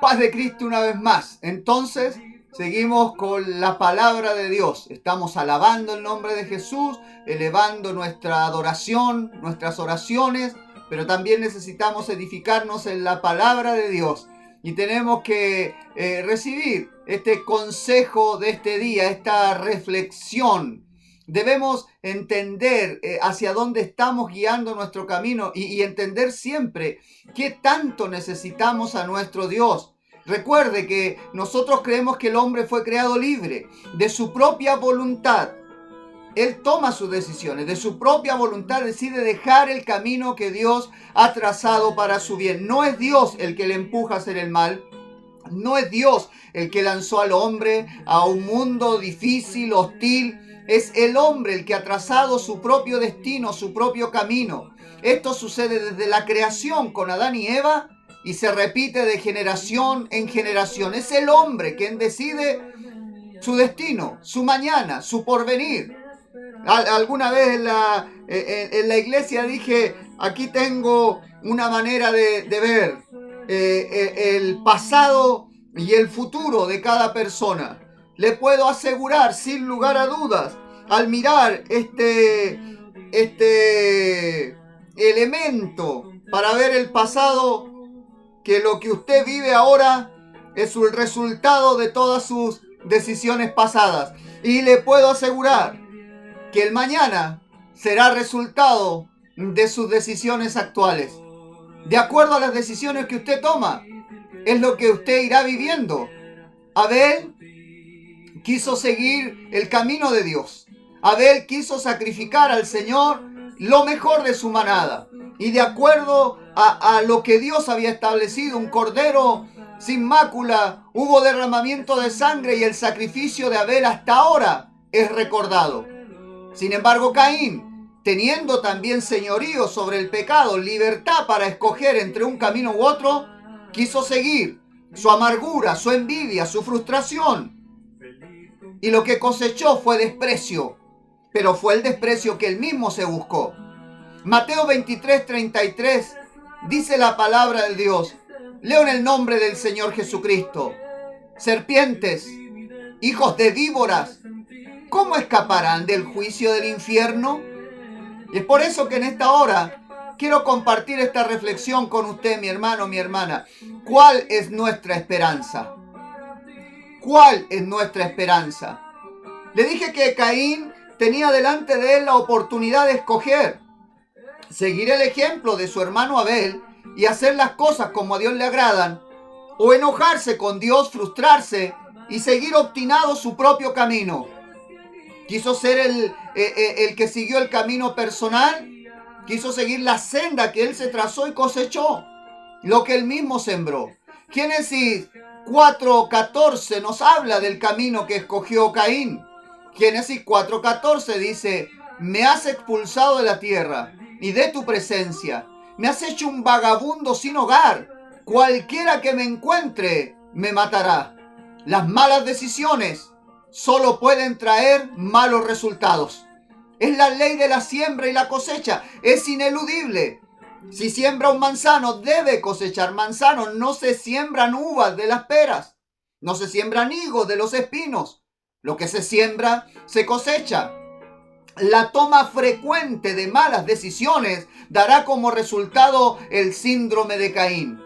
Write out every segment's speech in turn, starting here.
Paz de Cristo una vez más. Entonces, seguimos con la palabra de Dios. Estamos alabando el nombre de Jesús, elevando nuestra adoración, nuestras oraciones, pero también necesitamos edificarnos en la palabra de Dios. Y tenemos que recibir este consejo de este día, esta reflexión. Debemos entender hacia dónde estamos guiando nuestro camino y entender siempre qué tanto necesitamos a nuestro Dios. Recuerde que nosotros creemos que el hombre fue creado libre de su propia voluntad. Él toma sus decisiones, de su propia voluntad decide dejar el camino que Dios ha trazado para su bien. No es Dios el que le empuja a hacer el mal. No es Dios el que lanzó al hombre a un mundo difícil, hostil. Es el hombre el que ha trazado su propio destino, su propio camino. Esto sucede desde la creación con Adán y Eva y se repite de generación en generación. Es el hombre quien decide su destino, su mañana, su porvenir. Alguna vez en la iglesia dije, aquí tengo una manera de ver el pasado y el futuro de cada persona. Le puedo asegurar sin lugar a dudas, al mirar este elemento para ver el pasado, que lo que usted vive ahora es el resultado de todas sus decisiones pasadas. Y le puedo asegurar que el mañana será resultado de sus decisiones actuales. De acuerdo a las decisiones que usted toma, es lo que usted irá viviendo. Abel quiso seguir el camino de Dios. Abel quiso sacrificar al Señor lo mejor de su manada. Y de acuerdo a lo que Dios había establecido, un cordero sin mácula, hubo derramamiento de sangre y el sacrificio de Abel hasta ahora es recordado. Sin embargo, Caín, teniendo también señorío sobre el pecado, libertad para escoger entre un camino u otro, quiso seguir su amargura, su envidia, su frustración. Y lo que cosechó fue desprecio, pero fue el desprecio que él mismo se buscó. Mateo 23:33 dice la palabra de Dios. Leo en el nombre del Señor Jesucristo. Serpientes, hijos de víboras, ¿cómo escaparán del juicio del infierno? Y es por eso que en esta hora quiero compartir esta reflexión con usted, mi hermano, mi hermana. ¿Cuál es nuestra esperanza? ¿Cuál es nuestra esperanza? Le dije que Caín tenía delante de él la oportunidad de escoger. Seguir el ejemplo de su hermano Abel y hacer las cosas como a Dios le agradan, o enojarse con Dios, frustrarse y seguir obstinado su propio camino. Quiso ser el que siguió el camino personal, quiso seguir la senda que él se trazó y cosechó lo que él mismo sembró. Génesis 4:14 nos habla del camino que escogió Caín. Génesis 4:14 dice: me has expulsado de la tierra y de tu presencia, me has hecho un vagabundo sin hogar, cualquiera que me encuentre me matará. Las malas decisiones solo pueden traer malos resultados. Es la ley de la siembra y la cosecha, es ineludible. Si siembra un manzano, debe cosechar manzanos. No se siembran uvas de las peras, no se siembran higos de los espinos. Lo que se siembra, se cosecha. La toma frecuente de malas decisiones dará como resultado el síndrome de Caín,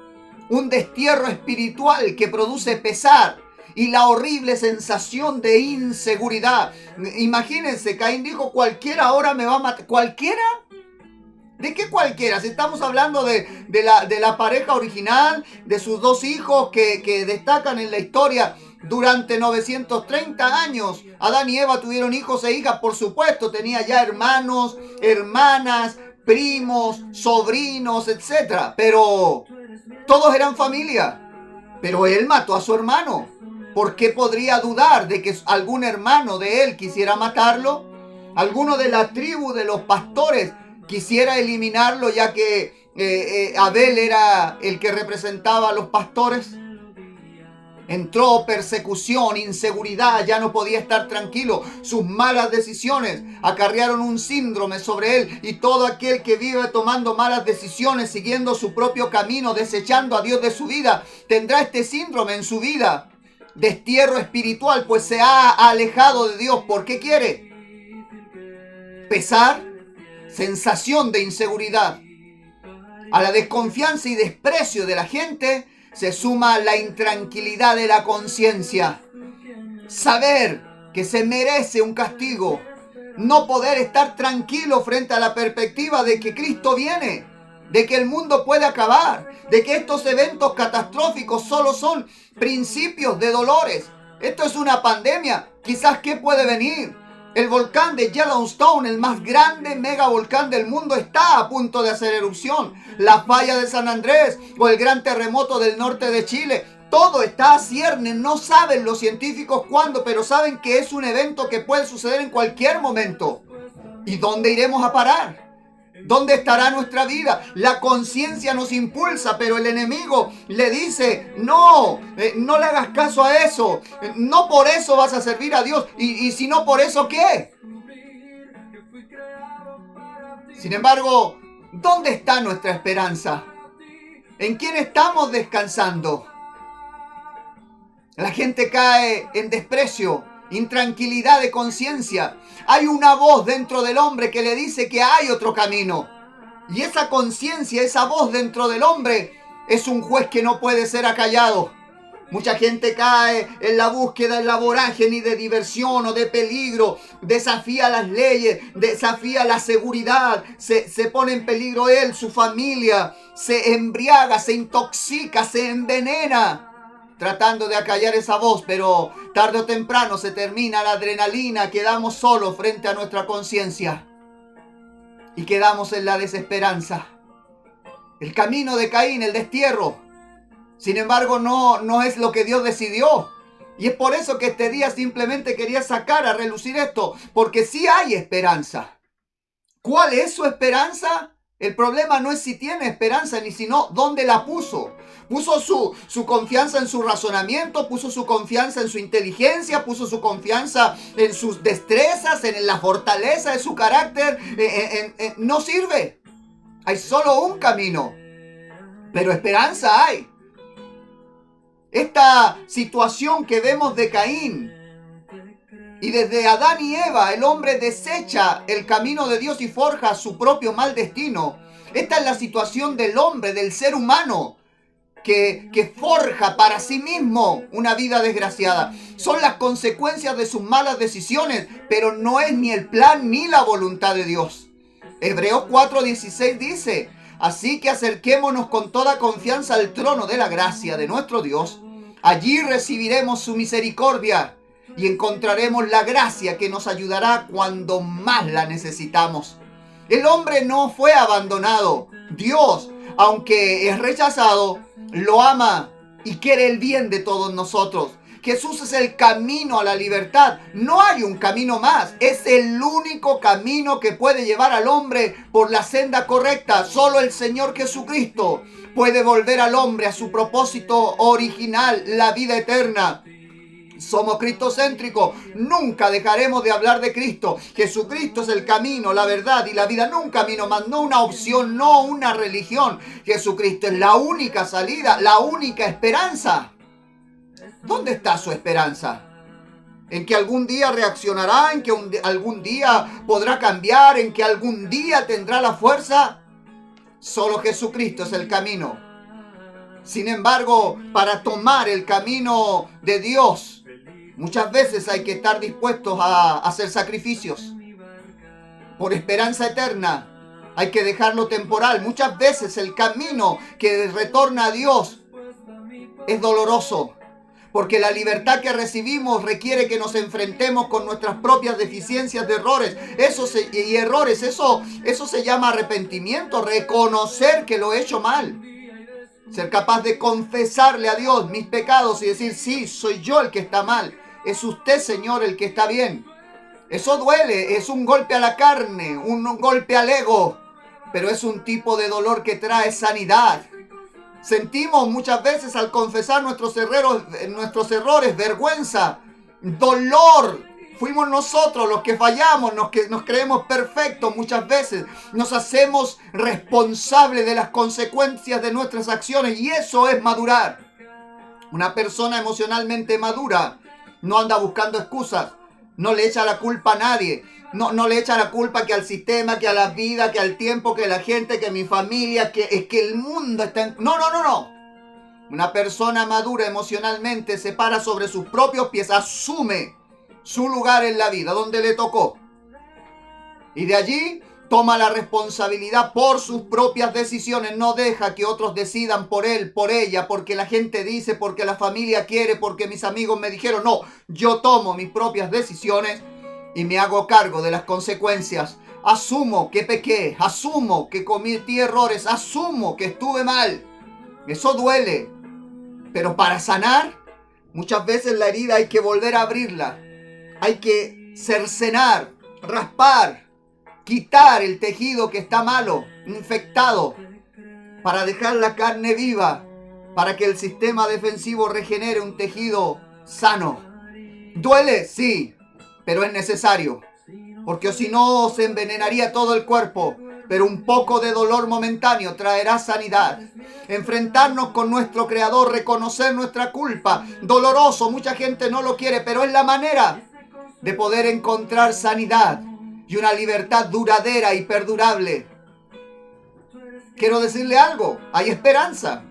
un destierro espiritual que produce pesar y la horrible sensación de inseguridad. Imagínense, Caín dijo: cualquiera ahora me va a matar. ¿Cualquiera? ¿De qué cualquiera? Si estamos hablando de la pareja original, de sus dos hijos que destacan en la historia. Durante 930 años, Adán y Eva tuvieron hijos e hijas, por supuesto. Tenía ya hermanos, hermanas, primos, sobrinos, etc. Pero todos eran familia. Pero él mató a su hermano. ¿Por qué podría dudar de que algún hermano de él quisiera matarlo? ¿Alguno de la tribu de los pastores quisiera eliminarlo, ya que Abel era el que representaba a los pastores? Entró persecución, inseguridad, ya no podía estar tranquilo. Sus malas decisiones acarrearon un síndrome sobre él, y todo aquel que vive tomando malas decisiones, siguiendo su propio camino, desechando a Dios de su vida, tendrá este síndrome en su vida. Destierro espiritual, pues se ha alejado de Dios. ¿Por qué quiere? Pesar, sensación de inseguridad. A la desconfianza y desprecio de la gente se suma la intranquilidad de la conciencia. Saber que se merece un castigo. No poder estar tranquilo frente a la perspectiva de que Cristo viene, de que el mundo puede acabar, de que estos eventos catastróficos solo son principios de dolores. Esto es una pandemia. Quizás ¿qué puede venir? El volcán de Yellowstone, el más grande megavolcán del mundo, está a punto de hacer erupción. La falla de San Andrés o el gran terremoto del norte de Chile. Todo está a ciernes. No saben los científicos cuándo, pero saben que es un evento que puede suceder en cualquier momento. ¿Y dónde iremos a parar? ¿Dónde estará nuestra vida? La conciencia nos impulsa, pero el enemigo le dice, no le hagas caso a eso. No por eso vas a servir a Dios. Y si no por eso, ¿qué? Sin embargo, ¿dónde está nuestra esperanza? ¿En quién estamos descansando? La gente cae en desprecio, intranquilidad de conciencia. Hay una voz dentro del hombre que le dice que hay otro camino. Y esa conciencia, esa voz dentro del hombre, es un juez que no puede ser acallado. Mucha gente cae en la búsqueda, en la vorágine de diversión o de peligro. Desafía las leyes, desafía la seguridad. Se pone en peligro él, su familia. Se embriaga, se intoxica, se envenena, tratando de acallar esa voz, pero tarde o temprano se termina la adrenalina, quedamos solos frente a nuestra conciencia y quedamos en la desesperanza. El camino de Caín, el destierro, sin embargo, no es lo que Dios decidió. Y es por eso que este día simplemente quería sacar a relucir esto, porque sí hay esperanza. ¿Cuál es su esperanza? El problema no es si tiene esperanza, ni sino dónde la puso. Puso su confianza en su razonamiento, puso su confianza en su inteligencia, puso su confianza en sus destrezas, en la fortaleza de su carácter. No sirve. Hay solo un camino, pero esperanza hay. Esta situación que vemos de Caín, y desde Adán y Eva, el hombre desecha el camino de Dios y forja su propio mal destino. Esta es la situación del hombre, del ser humano, que forja para sí mismo una vida desgraciada. Son las consecuencias de sus malas decisiones, pero no es ni el plan ni la voluntad de Dios. Hebreos 4:16 dice, así que acerquémonos con toda confianza al trono de la gracia de nuestro Dios. Allí recibiremos su misericordia y encontraremos la gracia que nos ayudará cuando más la necesitamos. El hombre no fue abandonado. Dios, aunque es rechazado, lo ama y quiere el bien de todos nosotros. Jesús es el camino a la libertad. No hay un camino más. Es el único camino que puede llevar al hombre por la senda correcta. Solo el Señor Jesucristo puede volver al hombre a su propósito original, la vida eterna. Somos cristocéntricos, nunca dejaremos de hablar de Cristo. Jesucristo es el camino, la verdad y la vida, no un camino más, no una opción, no una religión. Jesucristo es la única salida, la única esperanza. ¿Dónde está su esperanza? ¿En que algún día reaccionará? ¿En que algún día podrá cambiar? ¿En que algún día tendrá la fuerza? Solo Jesucristo es el camino. Sin embargo, para tomar el camino de Dios, muchas veces hay que estar dispuestos a hacer sacrificios. Por esperanza eterna, hay que dejar lo temporal. Muchas veces el camino que retorna a Dios es doloroso, porque la libertad que recibimos requiere que nos enfrentemos con nuestras propias deficiencias de errores. Eso se llama arrepentimiento, reconocer que lo he hecho mal. Ser capaz de confesarle a Dios mis pecados y decir, sí, soy yo el que está mal. Es usted, Señor, el que está bien. Eso duele, es un golpe a la carne, un golpe al ego, pero es un tipo de dolor que trae sanidad. Sentimos muchas veces al confesar nuestros errores, vergüenza, dolor. Fuimos nosotros los que fallamos, nos creemos perfectos muchas veces. Nos hacemos responsables de las consecuencias de nuestras acciones y eso es madurar. Una persona emocionalmente madura no anda buscando excusas, no le echa la culpa a nadie. No le echa la culpa que al sistema, que a la vida, que al tiempo, que a la gente, que a mi familia, que es que el mundo está en... No. Una persona madura emocionalmente se para sobre sus propios pies, asume su lugar en la vida, donde le tocó. Y de allí toma la responsabilidad por sus propias decisiones. No deja que otros decidan por él, por ella, porque la gente dice, porque la familia quiere, porque mis amigos me dijeron. No, yo tomo mis propias decisiones y me hago cargo de las consecuencias. Asumo que pequé, asumo que cometí errores, asumo que estuve mal. Eso duele. Pero para sanar, muchas veces la herida hay que volver a abrirla. Hay que cercenar, raspar, quitar el tejido que está malo, infectado, para dejar la carne viva, para que el sistema defensivo regenere un tejido sano. ¿Duele? Sí, pero es necesario, porque si no se envenenaría todo el cuerpo, pero un poco de dolor momentáneo traerá sanidad. Enfrentarnos con nuestro Creador, reconocer nuestra culpa, doloroso, mucha gente no lo quiere, pero es la manera de poder encontrar sanidad y una libertad duradera y perdurable. Quiero decirle algo, hay esperanza.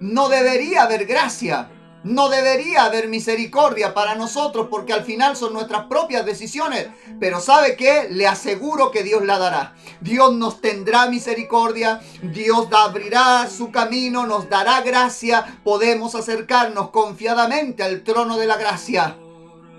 No debería haber gracia, no debería haber misericordia para nosotros porque al final son nuestras propias decisiones. Pero ¿sabe qué? Le aseguro que Dios la dará. Dios nos tendrá misericordia, Dios abrirá su camino, nos dará gracia. Podemos acercarnos confiadamente al trono de la gracia.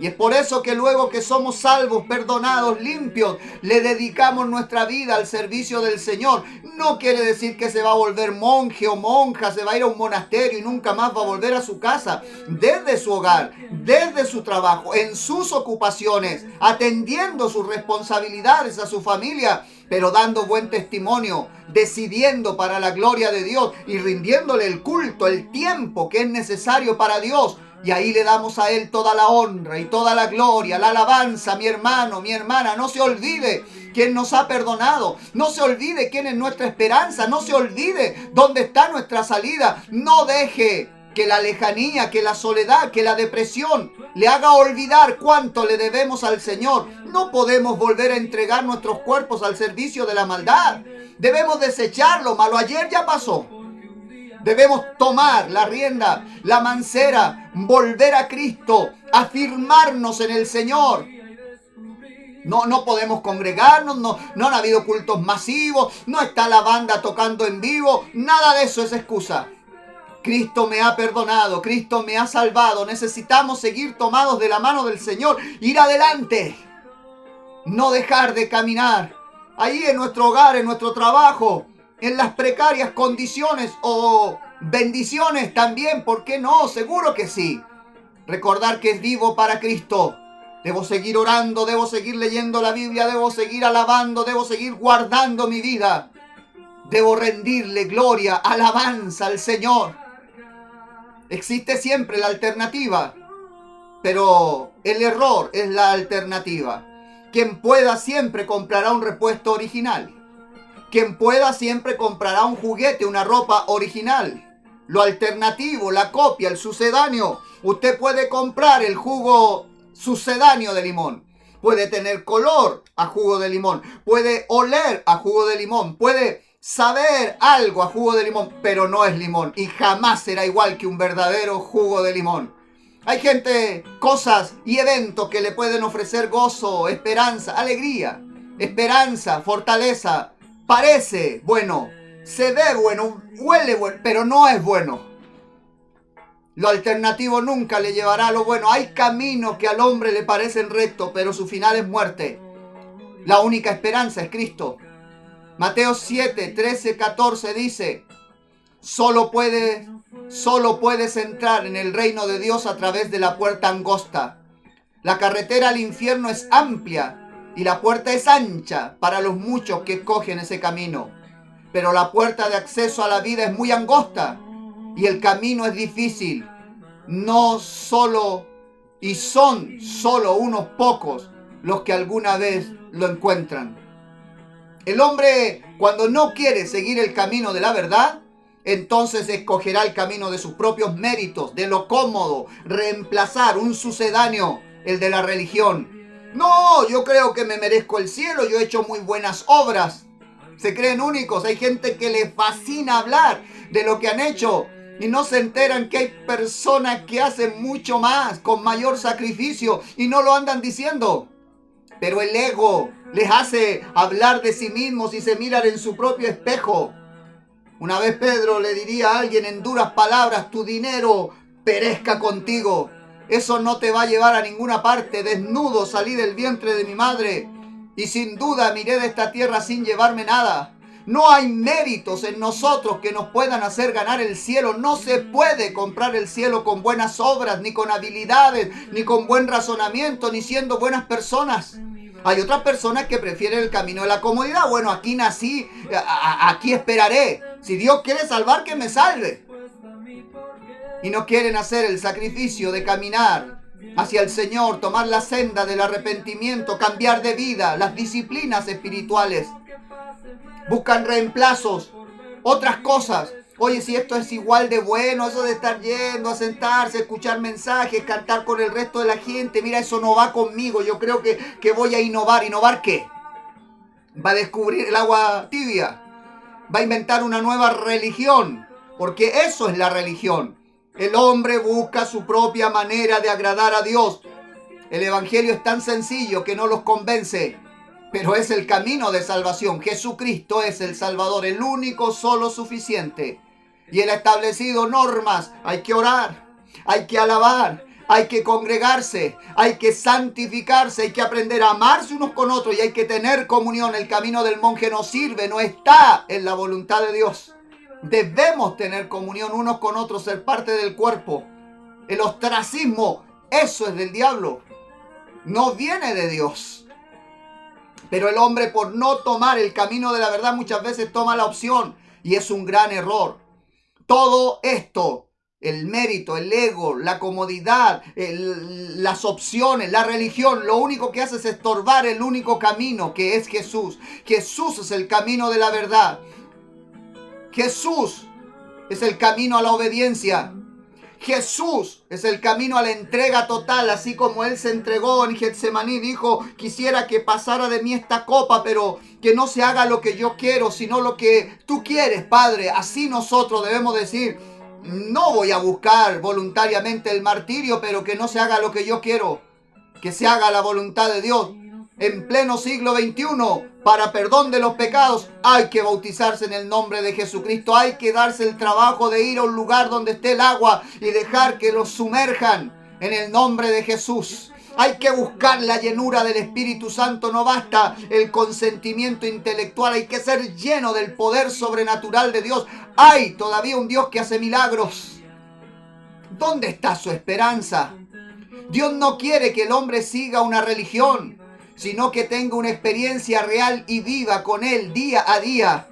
Y es por eso que luego que somos salvos, perdonados, limpios, le dedicamos nuestra vida al servicio del Señor. No quiere decir que se va a volver monje o monja, se va a ir a un monasterio y nunca más va a volver a su casa. Desde su hogar, desde su trabajo, en sus ocupaciones, atendiendo sus responsabilidades a su familia, pero dando buen testimonio, decidiendo para la gloria de Dios y rindiéndole el culto, el tiempo que es necesario para Dios. Y ahí le damos a Él toda la honra y toda la gloria, la alabanza, mi hermano, mi hermana. No se olvide quién nos ha perdonado. No se olvide quién es nuestra esperanza. No se olvide dónde está nuestra salida. No deje que la lejanía, que la soledad, que la depresión le haga olvidar cuánto le debemos al Señor. No podemos volver a entregar nuestros cuerpos al servicio de la maldad. Debemos desechar lo malo. Ayer ya pasó. Debemos tomar la rienda, la mancera, volver a Cristo, afirmarnos en el Señor. No podemos congregarnos, no han habido cultos masivos, no está la banda tocando en vivo, nada de eso es excusa. Cristo me ha perdonado, Cristo me ha salvado, necesitamos seguir tomados de la mano del Señor, ir adelante, no dejar de caminar, ahí en nuestro hogar, en nuestro trabajo, en las precarias condiciones o bendiciones también, ¿por qué no? Seguro que sí. Recordar que es vivo para Cristo. Debo seguir orando, debo seguir leyendo la Biblia, debo seguir alabando, debo seguir guardando mi vida. Debo rendirle gloria, alabanza al Señor. Existe siempre la alternativa, pero el error es la alternativa. Quien pueda siempre comprará un repuesto original. Quien pueda siempre comprará un juguete, una ropa original. Lo alternativo, la copia, el sucedáneo. Usted puede comprar el jugo sucedáneo de limón. Puede tener color a jugo de limón. Puede oler a jugo de limón. Puede saber algo a jugo de limón. Pero no es limón. Y jamás será igual que un verdadero jugo de limón. Hay gente, cosas y eventos que le pueden ofrecer gozo, esperanza, alegría, esperanza, fortaleza. Parece bueno, se ve bueno, huele bueno, pero no es bueno. Lo alternativo nunca le llevará a lo bueno. Hay caminos que al hombre le parecen rectos, pero su final es muerte. La única esperanza es Cristo. Mateo 7, 13, 14 dice: Solo puedes entrar en el reino de Dios a través de la puerta angosta. La carretera al infierno es amplia y la puerta es ancha para los muchos que escogen ese camino. Pero la puerta de acceso a la vida es muy angosta y el camino es difícil. No solo, y son solo unos pocos los que alguna vez lo encuentran. El hombre, cuando no quiere seguir el camino de la verdad, entonces escogerá el camino de sus propios méritos, de lo cómodo, reemplazar un sucedáneo, el de la religión. No, yo creo que me merezco el cielo, yo he hecho muy buenas obras. Se creen únicos, hay gente que le fascina hablar de lo que han hecho y no se enteran que hay personas que hacen mucho más, con mayor sacrificio, y no lo andan diciendo. Pero el ego les hace hablar de sí mismos y se miran en su propio espejo. Una vez Pedro le diría a alguien en duras palabras: tu dinero perezca contigo. Eso no te va a llevar a ninguna parte. Desnudo salí del vientre de mi madre y sin duda miré de esta tierra sin llevarme nada. No hay méritos en nosotros que nos puedan hacer ganar el cielo. No se puede comprar el cielo con buenas obras, ni con habilidades, ni con buen razonamiento, ni siendo buenas personas. Hay otras personas que prefieren el camino de la comodidad. Bueno, aquí nací, aquí esperaré. Si Dios quiere salvar, que me salve. Y no quieren hacer el sacrificio de caminar hacia el Señor, tomar la senda del arrepentimiento, cambiar de vida, las disciplinas espirituales. Buscan reemplazos, otras cosas. Oye, si esto es igual de bueno, eso de estar yendo a sentarse, escuchar mensajes, cantar con el resto de la gente, mira, eso no va conmigo. Yo creo que voy a innovar. ¿Innovar qué? Va a descubrir el agua tibia. Va a inventar una nueva religión, porque eso es la religión. El hombre busca su propia manera de agradar a Dios. El evangelio es tan sencillo que no los convence, pero es el camino de salvación. Jesucristo es el Salvador, el único, solo, suficiente. Y Él ha establecido normas. Hay que orar, hay que alabar, hay que congregarse, hay que santificarse, hay que aprender a amarse unos con otros y hay que tener comunión. El camino del monje no sirve, no está en la voluntad de Dios. Debemos tener comunión unos con otros, ser parte del cuerpo. El ostracismo, eso es del diablo, no viene de Dios. Pero el hombre, por no tomar el camino de la verdad, muchas veces toma la opción y es un gran error. Todo esto, el mérito, el ego, la comodidad, las opciones, la religión, lo único que hace es estorbar el único camino, que es Jesús. Jesús es el camino de la verdad. Jesús es el camino a la obediencia. Jesús es el camino a la entrega total, así como Él se entregó en Getsemaní. Dijo: quisiera que pasara de mí esta copa, pero que no se haga lo que yo quiero, sino lo que tú quieres, Padre. Así nosotros debemos decir: no voy a buscar voluntariamente el martirio, pero que no se haga lo que yo quiero, que se haga la voluntad de Dios. En pleno siglo XXI, para perdón de los pecados, hay que bautizarse en el nombre de Jesucristo. Hay que darse el trabajo de ir a un lugar donde esté el agua y dejar que los sumerjan en el nombre de Jesús. Hay que buscar la llenura del Espíritu Santo. No basta el consentimiento intelectual. Hay que ser lleno del poder sobrenatural de Dios. Hay todavía un Dios que hace milagros. ¿Dónde está su esperanza? Dios no quiere que el hombre siga una religión, sino que tenga una experiencia real y viva con Él día a día.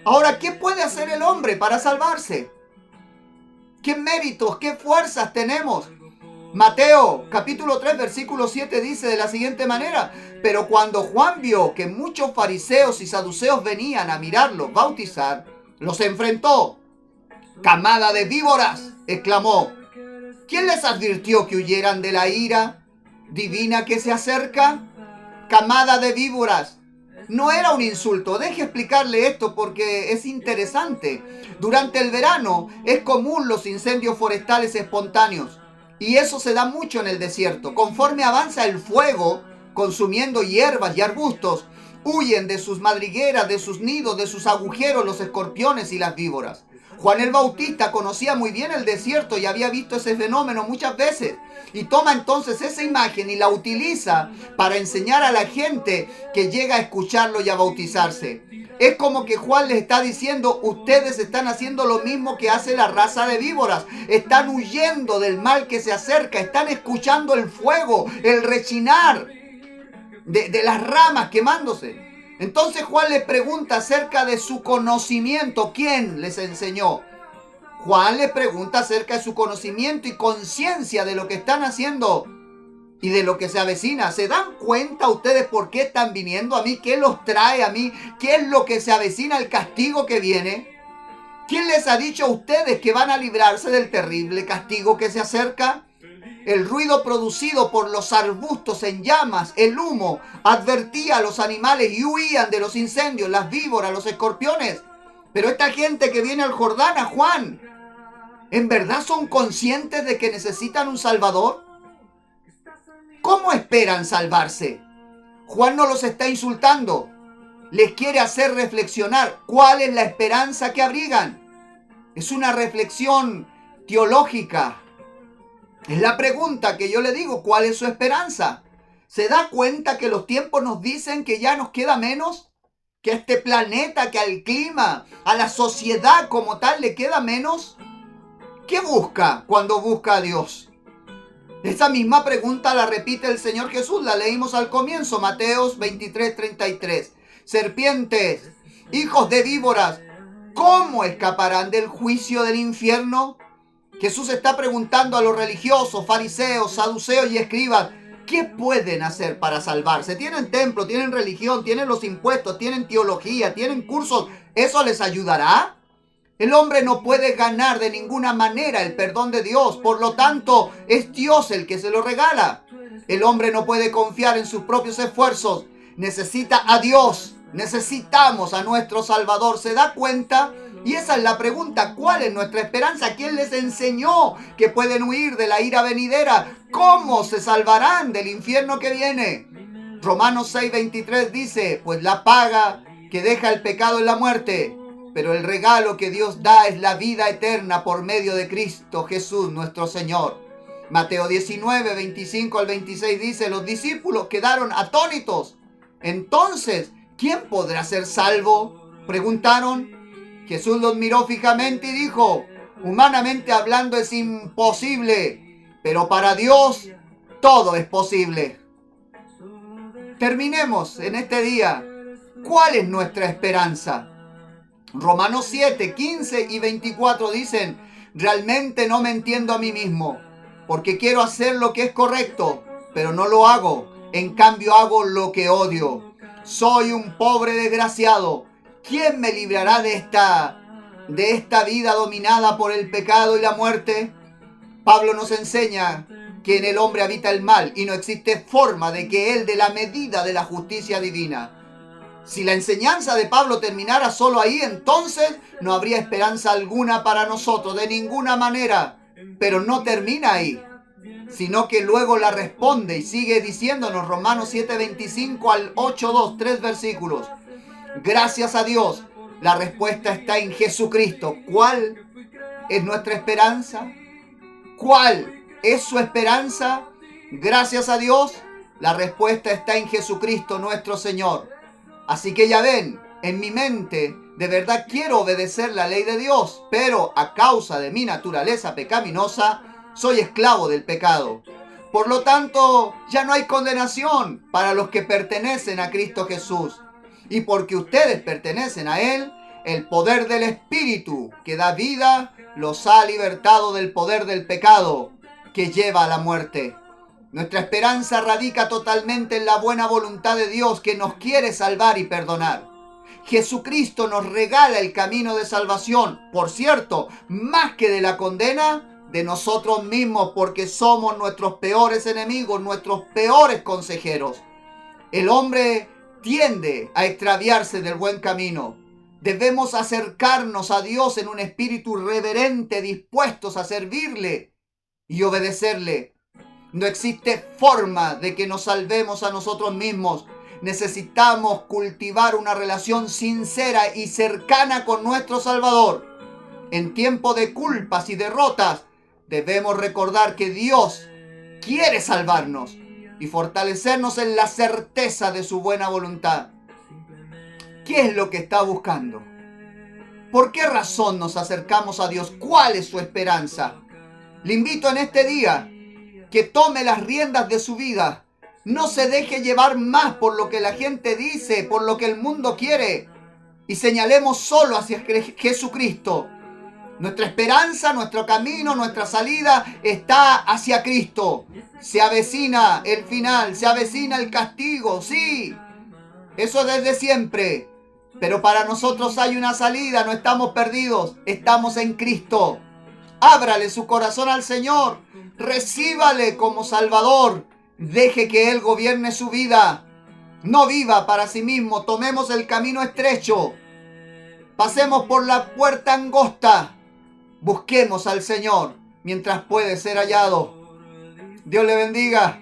Ahora, ¿qué puede hacer el hombre para salvarse? ¿Qué méritos, qué fuerzas tenemos? Mateo capítulo 3 versículo 7 dice de la siguiente manera: pero cuando Juan vio que muchos fariseos y saduceos venían a mirarlo bautizar, los enfrentó. «Camada de víboras», exclamó, «¿quién les advirtió que huyeran de la ira divina que se acerca?» Camada de víboras. No era un insulto. Deje explicarle esto porque es interesante. Durante el verano es común los incendios forestales espontáneos. Y eso se da mucho en el desierto. Conforme avanza el fuego, consumiendo hierbas y arbustos, huyen de sus madrigueras, de sus nidos, de sus agujeros los escorpiones y las víboras. Juan el Bautista conocía muy bien el desierto y había visto ese fenómeno muchas veces. Y toma entonces esa imagen y la utiliza para enseñar a la gente que llega a escucharlo y a bautizarse. Es como que Juan les está diciendo: ustedes están haciendo lo mismo que hace la raza de víboras. Están huyendo del mal que se acerca. Están escuchando el fuego, el rechinar de las ramas quemándose. Entonces Juan les pregunta acerca de su conocimiento. ¿Quién les enseñó? Juan les pregunta acerca de su conocimiento y conciencia de lo que están haciendo y de lo que se avecina. ¿Se dan cuenta ustedes por qué están viniendo a mí? ¿Qué los trae a mí? ¿Qué es lo que se avecina, el castigo que viene? ¿Quién les ha dicho a ustedes que van a librarse del terrible castigo que se acerca? El ruido producido por los arbustos en llamas, el humo, advertía a los animales y huían de los incendios, las víboras, los escorpiones. Pero esta gente que viene al Jordán, a Juan, ¿en verdad son conscientes de que necesitan un Salvador? ¿Cómo esperan salvarse? Juan no los está insultando. Les quiere hacer reflexionar cuál es la esperanza que abrigan. Es una reflexión teológica. Es la pregunta que yo le digo, ¿cuál es su esperanza? ¿Se da cuenta que los tiempos nos dicen que ya nos queda menos? ¿Que a este planeta, que al clima, a la sociedad como tal le queda menos? ¿Qué busca cuando busca a Dios? Esa misma pregunta la repite el Señor Jesús, la leímos al comienzo, Mateos 23:33. Serpientes, hijos de víboras, ¿cómo escaparán del juicio del infierno? Jesús está preguntando a los religiosos, fariseos, saduceos y escribas, ¿qué pueden hacer para salvarse? Tienen templo, tienen religión, tienen los impuestos, tienen teología, tienen cursos. ¿Eso les ayudará? El hombre no puede ganar de ninguna manera el perdón de Dios. Por lo tanto, es Dios el que se lo regala. El hombre no puede confiar en sus propios esfuerzos. Necesita a Dios. Necesitamos a nuestro Salvador. ¿Se da cuenta? Y esa es la pregunta. ¿Cuál es nuestra esperanza? ¿Quién les enseñó que pueden huir de la ira venidera? ¿Cómo se salvarán del infierno que viene? Romanos 6:23 dice, pues la paga que deja el pecado es la muerte, pero el regalo que Dios da es la vida eterna por medio de Cristo Jesús nuestro Señor. Mateo 19:25 al 26 dice, los discípulos quedaron atónitos. Entonces, ¿quién podrá ser salvo? Preguntaron. Jesús los miró fijamente y dijo, humanamente hablando es imposible, pero para Dios todo es posible. Terminemos en este día. ¿Cuál es nuestra esperanza? Romanos 7, 15 y 24 dicen, realmente no me entiendo a mí mismo, porque quiero hacer lo que es correcto, pero no lo hago. En cambio hago lo que odio. Soy un pobre desgraciado. ¿Quién me librará de esta vida dominada por el pecado y la muerte? Pablo nos enseña que en el hombre habita el mal y no existe forma de que él dé la medida de la justicia divina. Si la enseñanza de Pablo terminara solo ahí, entonces no habría esperanza alguna para nosotros, de ninguna manera. Pero no termina ahí, sino que luego la responde y sigue diciéndonos Romanos 7:25 al 8:2, 3 versículos. Gracias a Dios, la respuesta está en Jesucristo. ¿Cuál es nuestra esperanza? ¿Cuál es su esperanza? Gracias a Dios, la respuesta está en Jesucristo nuestro Señor. Así que ya ven, en mi mente, de verdad quiero obedecer la ley de Dios, pero a causa de mi naturaleza pecaminosa, soy esclavo del pecado. Por lo tanto, ya no hay condenación para los que pertenecen a Cristo Jesús. Y porque ustedes pertenecen a Él, el poder del Espíritu que da vida los ha libertado del poder del pecado que lleva a la muerte. Nuestra esperanza radica totalmente en la buena voluntad de Dios que nos quiere salvar y perdonar. Jesucristo nos regala el camino de salvación, por cierto, más que de la condena, de nosotros mismos, porque somos nuestros peores enemigos, nuestros peores consejeros. El hombre tiende a extraviarse del buen camino. Debemos acercarnos a Dios en un espíritu reverente, dispuestos a servirle y obedecerle. No existe forma de que nos salvemos a nosotros mismos. Necesitamos cultivar una relación sincera y cercana con nuestro Salvador. En tiempo de culpas y derrotas, debemos recordar que Dios quiere salvarnos y fortalecernos en la certeza de su buena voluntad. ¿Qué es lo que está buscando? ¿Por qué razón nos acercamos a Dios? ¿Cuál es su esperanza? Le invito en este día que tome las riendas de su vida. No se deje llevar más por lo que la gente dice, por lo que el mundo quiere. Y señalemos solo hacia Jesucristo. Nuestra esperanza, nuestro camino, nuestra salida está hacia Cristo. Se avecina el final, se avecina el castigo, sí. Eso desde siempre. Pero para nosotros hay una salida, no estamos perdidos, estamos en Cristo. Ábrale su corazón al Señor, recíbale como Salvador, deje que Él gobierne su vida. No viva para sí mismo, tomemos el camino estrecho, pasemos por la puerta angosta, busquemos al Señor mientras puede ser hallado. Dios le bendiga.